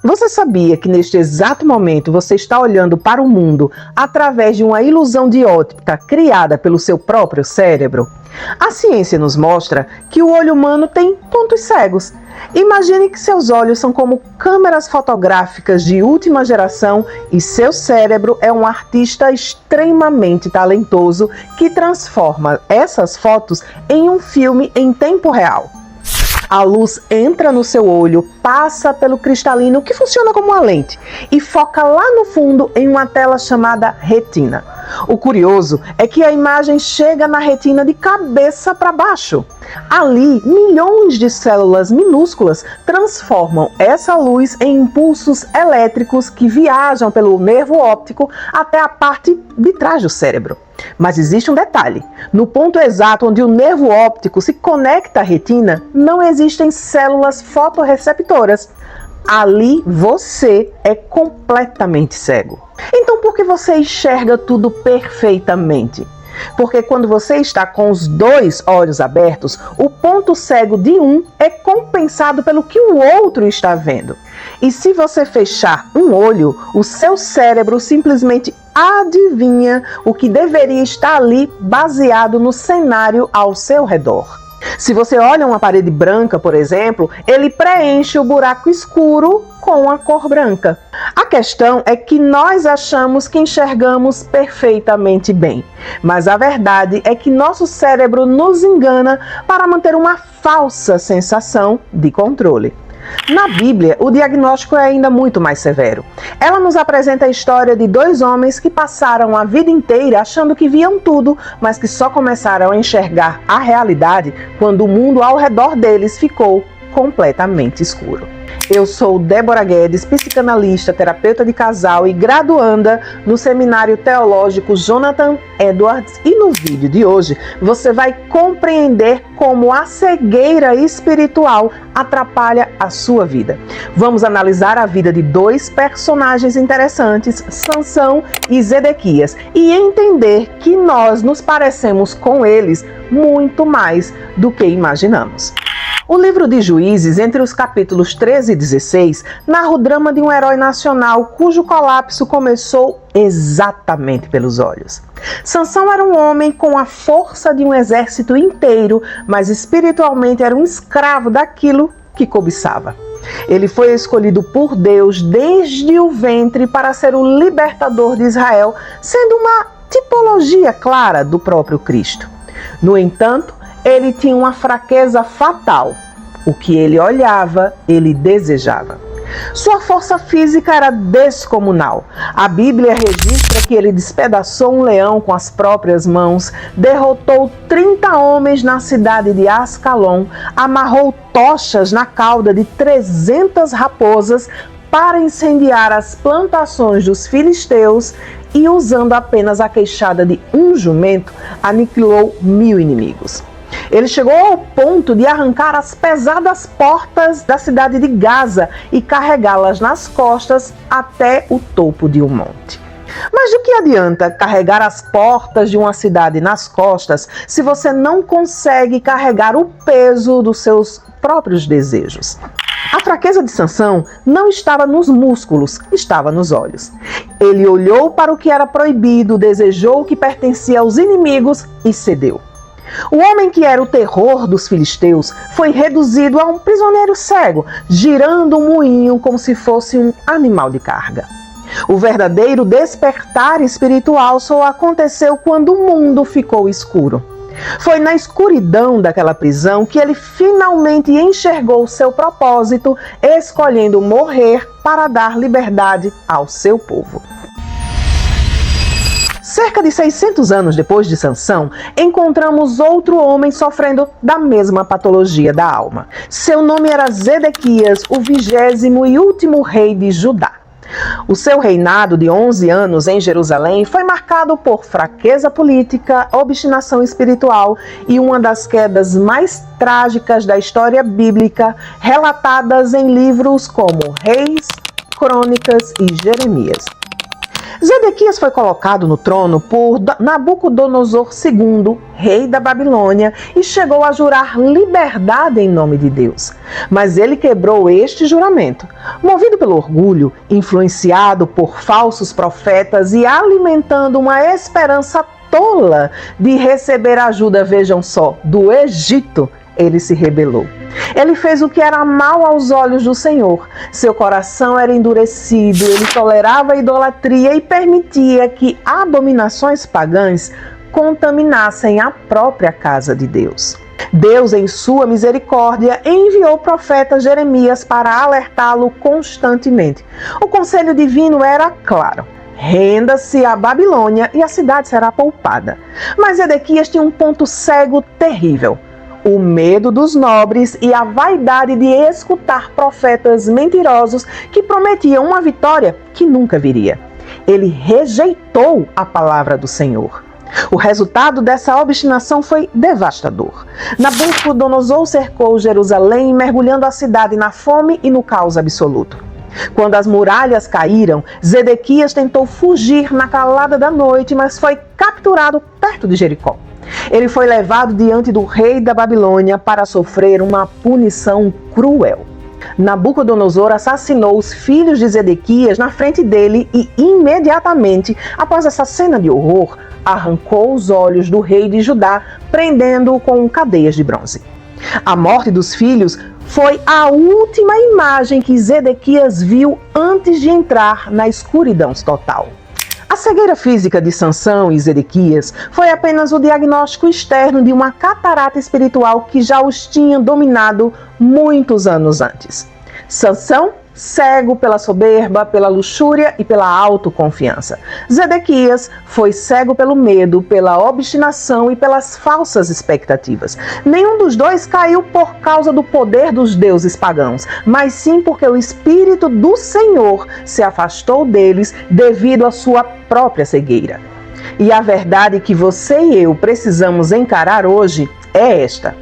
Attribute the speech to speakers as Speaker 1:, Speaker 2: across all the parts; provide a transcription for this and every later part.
Speaker 1: Você sabia que neste exato momento você está olhando para o mundo através de uma ilusão de óptica criada pelo seu próprio cérebro? A ciência nos mostra que o olho humano tem pontos cegos. Imagine que seus olhos são como câmeras fotográficas de última geração e seu cérebro é um artista extremamente talentoso que transforma essas fotos em um filme em tempo real. A luz entra no seu olho, passa pelo cristalino, que funciona como uma lente, e foca lá no fundo em uma tela chamada retina. O curioso é que a imagem chega na retina de cabeça para baixo. Ali, milhões de células minúsculas transformam essa luz em impulsos elétricos que viajam pelo nervo óptico até a parte de trás do cérebro. Mas existe um detalhe: no ponto exato onde o nervo óptico se conecta à retina, não existem células fotorreceptoras. Ali você é completamente cego. Então por que você enxerga tudo perfeitamente? Porque quando você está com os dois olhos abertos, o ponto cego de um é compensado pelo que o outro está vendo. E se você fechar um olho, o seu cérebro simplesmente adivinha o que deveria estar ali baseado no cenário ao seu redor. Se você olha uma parede branca, por exemplo, ele preenche o buraco escuro com a cor branca. A questão é que nós achamos que enxergamos perfeitamente bem, mas a verdade é que nosso cérebro nos engana para manter uma falsa sensação de controle. Na Bíblia, o diagnóstico é ainda muito mais severo. Ela nos apresenta a história de dois homens que passaram a vida inteira achando que viam tudo, mas que só começaram a enxergar a realidade quando o mundo ao redor deles ficou completamente escuro. Eu sou Débora Guedes, psicanalista, terapeuta de casal e graduanda no Seminário Teológico Jonathan Edwards, e no vídeo de hoje você vai compreender como a cegueira espiritual atrapalha a sua vida. Vamos analisar a vida de dois personagens interessantes, Sansão e Zedequias, e entender que nós nos parecemos com eles muito mais do que imaginamos. O livro de Juízes, entre os capítulos 13 e 16, narra o drama de um herói nacional cujo colapso começou exatamente pelos olhos. Sansão era um homem com a força de um exército inteiro, mas espiritualmente era um escravo daquilo que cobiçava. Ele foi escolhido por Deus desde o ventre para ser o libertador de Israel, sendo uma tipologia clara do próprio Cristo. No entanto, ele tinha uma fraqueza fatal. O que ele olhava, ele desejava. Sua força física era descomunal. A Bíblia registra que ele despedaçou um leão com as próprias mãos, derrotou 30 homens na cidade de Ascalon, amarrou tochas na cauda de 300 raposas para incendiar as plantações dos filisteus e, usando apenas a queixada de um jumento, aniquilou 1000 inimigos. Ele chegou ao ponto de arrancar as pesadas portas da cidade de Gaza e carregá-las nas costas até o topo de um monte. Mas de que adianta carregar as portas de uma cidade nas costas se você não consegue carregar o peso dos seus próprios desejos? A fraqueza de Sansão não estava nos músculos, estava nos olhos. Ele olhou para o que era proibido, desejou o que pertencia aos inimigos e cedeu. O homem que era o terror dos filisteus foi reduzido a um prisioneiro cego, girando um moinho como se fosse um animal de carga. O verdadeiro despertar espiritual só aconteceu quando o mundo ficou escuro. Foi na escuridão daquela prisão que ele finalmente enxergou seu propósito, escolhendo morrer para dar liberdade ao seu povo. Cerca de 600 anos depois de Sansão, encontramos outro homem sofrendo da mesma patologia da alma. Seu nome era Zedequias, o 20º e último rei de Judá. O seu reinado de 11 anos em Jerusalém foi marcado por fraqueza política, obstinação espiritual e uma das quedas mais trágicas da história bíblica, relatadas em livros como Reis, Crônicas e Jeremias. Zedequias foi colocado no trono por Nabucodonosor II, rei da Babilônia, e chegou a jurar liberdade em nome de Deus. Mas ele quebrou este juramento. Movido pelo orgulho, influenciado por falsos profetas e alimentando uma esperança tola de receber ajuda, vejam só, do Egito, ele se rebelou. Ele fez o que era mal aos olhos do Senhor. Seu coração era endurecido, ele tolerava a idolatria e permitia que abominações pagãs contaminassem a própria casa de Deus. Deus, em sua misericórdia, enviou o profeta Jeremias para alertá-lo constantemente. O conselho divino era claro: renda-se à Babilônia e a cidade será poupada. Mas Zedequias tinha um ponto cego terrível: o medo dos nobres e a vaidade de escutar profetas mentirosos que prometiam uma vitória que nunca viria. Ele rejeitou a palavra do Senhor. O resultado dessa obstinação foi devastador. Nabucodonosor cercou Jerusalém, mergulhando a cidade na fome e no caos absoluto. Quando as muralhas caíram, Zedequias tentou fugir na calada da noite, mas foi capturado perto de Jericó. Ele foi levado diante do rei da Babilônia para sofrer uma punição cruel. Nabucodonosor assassinou os filhos de Zedequias na frente dele e, imediatamente após essa cena de horror, arrancou os olhos do rei de Judá, prendendo-o com cadeias de bronze. A morte dos filhos foi a última imagem que Zedequias viu antes de entrar na escuridão total. A cegueira física de Sansão e Zedequias foi apenas o diagnóstico externo de uma catarata espiritual que já os tinha dominado muitos anos antes. Sansão, cego pela soberba, pela luxúria e pela autoconfiança. Zedequias foi cego pelo medo, pela obstinação e pelas falsas expectativas. Nenhum dos dois caiu por causa do poder dos deuses pagãos, mas sim porque o Espírito do Senhor se afastou deles devido à sua própria cegueira. E a verdade que você e eu precisamos encarar hoje é esta: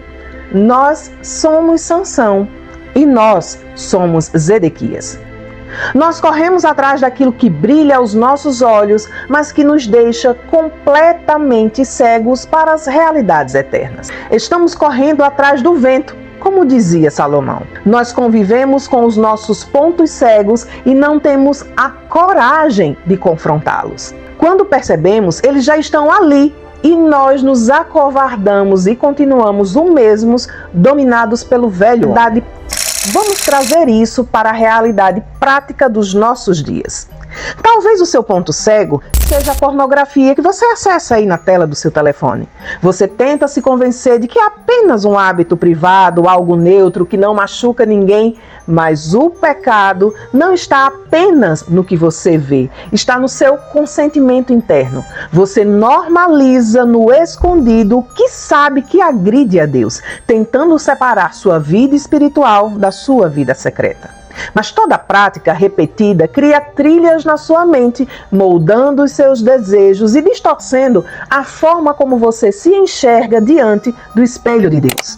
Speaker 1: nós somos Sansão e nós somos Zedequias. Nós corremos atrás daquilo que brilha aos nossos olhos, mas que nos deixa completamente cegos para as realidades eternas. Estamos correndo atrás do vento, como dizia Salomão. Nós convivemos com os nossos pontos cegos e não temos a coragem de confrontá-los. Quando percebemos, eles já estão ali e nós nos acovardamos e continuamos os mesmos, dominados pelo velho homem. Vamos trazer isso para a realidade prática dos nossos dias. Talvez o seu ponto cego seja a pornografia que você acessa aí na tela do seu telefone. Você tenta se convencer de que é apenas um hábito privado, algo neutro, que não machuca ninguém, mas o pecado não está apenas no que você vê, está no seu consentimento interno. Você normaliza no escondido o que sabe que agride a Deus, tentando separar sua vida espiritual da sua vida secreta. Mas toda prática repetida cria trilhas na sua mente, moldando os seus desejos e distorcendo a forma como você se enxerga diante do espelho de Deus.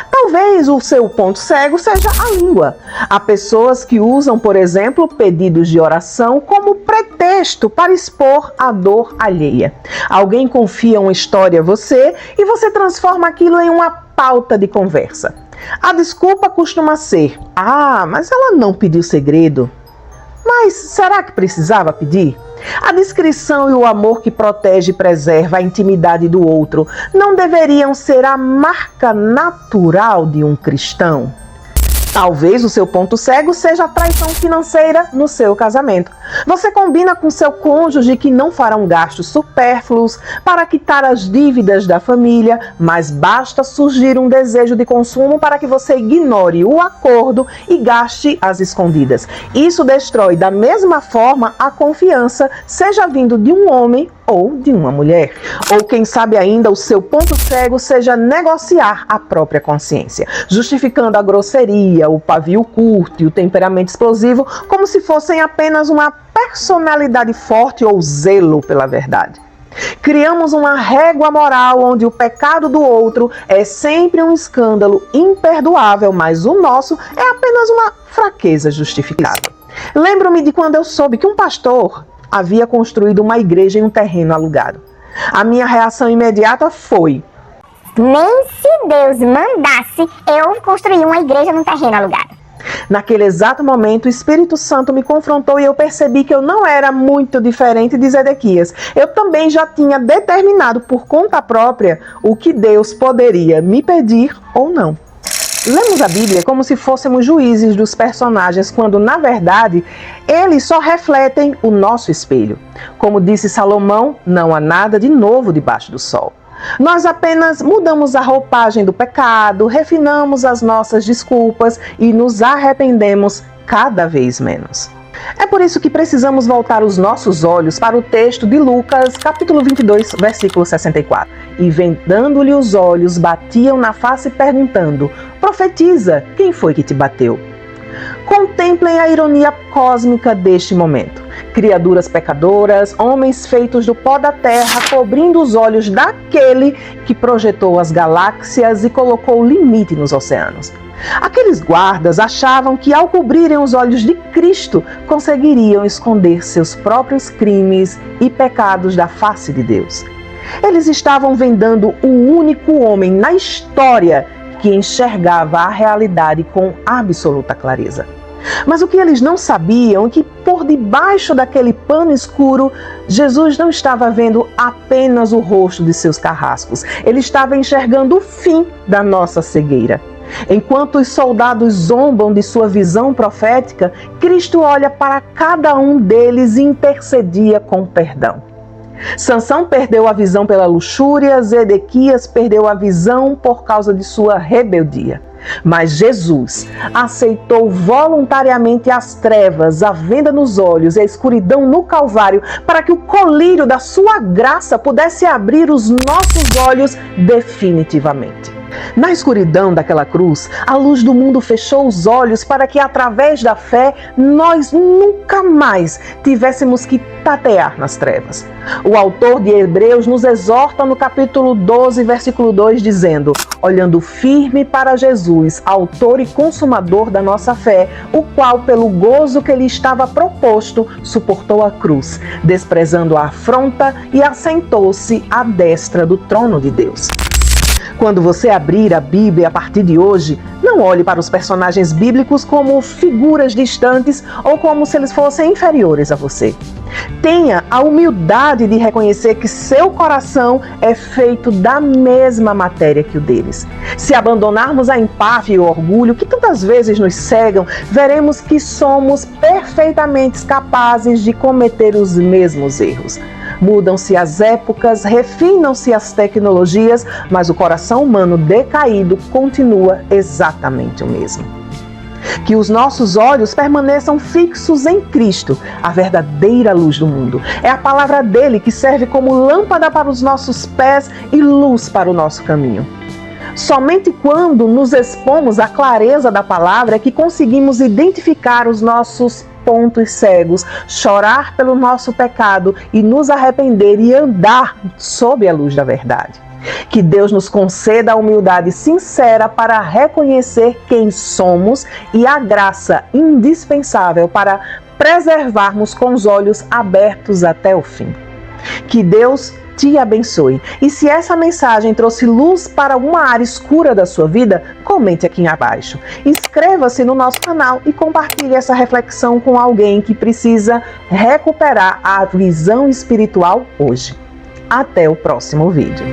Speaker 1: Talvez o seu ponto cego seja a língua. Há pessoas que usam, por exemplo, pedidos de oração como pretexto para expor a dor alheia. Alguém confia uma história a você e você transforma aquilo em uma pauta de conversa. A desculpa costuma ser: mas ela não pediu segredo. Mas será que precisava pedir? A discrição e o amor que protege e preserva a intimidade do outro não deveriam ser a marca natural de um cristão? Talvez o seu ponto cego seja a traição financeira no seu casamento. Você combina com seu cônjuge que não farão gastos supérfluos para quitar as dívidas da família, mas basta surgir um desejo de consumo para que você ignore o acordo e gaste às escondidas. Isso destrói da mesma forma a confiança, seja vindo de um homem ou de uma mulher. Ou quem sabe ainda o seu ponto cego seja negociar a própria consciência, justificando a grosseria, o pavio curto e o temperamento explosivo como se fossem apenas uma personalidade forte ou zelo pela verdade. Criamos uma régua moral onde o pecado do outro é sempre um escândalo imperdoável, mas o nosso é apenas uma fraqueza justificável. Lembro-me de quando eu soube que um pastor havia construído uma igreja em um terreno alugado. A minha reação imediata foi:
Speaker 2: nem se Deus mandasse eu construir uma igreja num terreno alugado.
Speaker 1: Naquele exato momento, o Espírito Santo me confrontou e eu percebi que eu não era muito diferente de Zedequias. Eu também já tinha determinado por conta própria o que Deus poderia me pedir ou não. Lemos a Bíblia como se fôssemos juízes dos personagens, quando, na verdade, eles só refletem o nosso espelho. Como disse Salomão, não há nada de novo debaixo do sol. Nós apenas mudamos a roupagem do pecado, refinamos as nossas desculpas e nos arrependemos cada vez menos. É por isso que precisamos voltar os nossos olhos para o texto de Lucas, capítulo 22, versículo 64. E vendando-lhe os olhos, batiam na face perguntando: profetiza, quem foi que te bateu? Contemplem a ironia cósmica deste momento. Criaturas pecadoras, homens feitos do pó da terra, cobrindo os olhos daquele que projetou as galáxias e colocou limite nos oceanos. Aqueles guardas achavam que, ao cobrirem os olhos de Cristo, conseguiriam esconder seus próprios crimes e pecados da face de Deus. Eles estavam vendando o único homem na história que enxergava a realidade com absoluta clareza. Mas o que eles não sabiam é que, por debaixo daquele pano escuro, Jesus não estava vendo apenas o rosto de seus carrascos. Ele estava enxergando o fim da nossa cegueira. Enquanto os soldados zombam de sua visão profética, Cristo olha para cada um deles e intercedia com perdão. Sansão perdeu a visão pela luxúria, Zedequias perdeu a visão por causa de sua rebeldia. Mas Jesus aceitou voluntariamente as trevas, a venda nos olhos e a escuridão no Calvário, para que o colírio da sua graça pudesse abrir os nossos olhos definitivamente. Na escuridão daquela cruz, a luz do mundo fechou os olhos para que, através da fé, nós nunca mais tivéssemos que tatear nas trevas. O autor de Hebreus nos exorta no capítulo 12, versículo 2, dizendo: olhando firme para Jesus, autor e consumador da nossa fé, o qual, pelo gozo que lhe estava proposto, suportou a cruz, desprezando a afronta, e assentou-se à destra do trono de Deus. Quando você abrir a Bíblia a partir de hoje, não olhe para os personagens bíblicos como figuras distantes ou como se eles fossem inferiores a você. Tenha a humildade de reconhecer que seu coração é feito da mesma matéria que o deles. Se abandonarmos a empáfia e o orgulho que tantas vezes nos cegam, veremos que somos perfeitamente capazes de cometer os mesmos erros. Mudam-se as épocas, refinam-se as tecnologias, mas o coração humano decaído continua exatamente o mesmo. Que os nossos olhos permaneçam fixos em Cristo, a verdadeira luz do mundo. É a palavra dele que serve como lâmpada para os nossos pés e luz para o nosso caminho. Somente quando nos expomos à clareza da palavra é que conseguimos identificar os nossos pontos cegos, chorar pelo nosso pecado e nos arrepender e andar sob a luz da verdade. Que Deus nos conceda a humildade sincera para reconhecer quem somos e a graça indispensável para preservarmos com os olhos abertos até o fim. Que Deus te abençoe. E se essa mensagem trouxe luz para alguma área escura da sua vida, comente aqui abaixo. Inscreva-se no nosso canal e compartilhe essa reflexão com alguém que precisa recuperar a visão espiritual hoje. Até o próximo vídeo.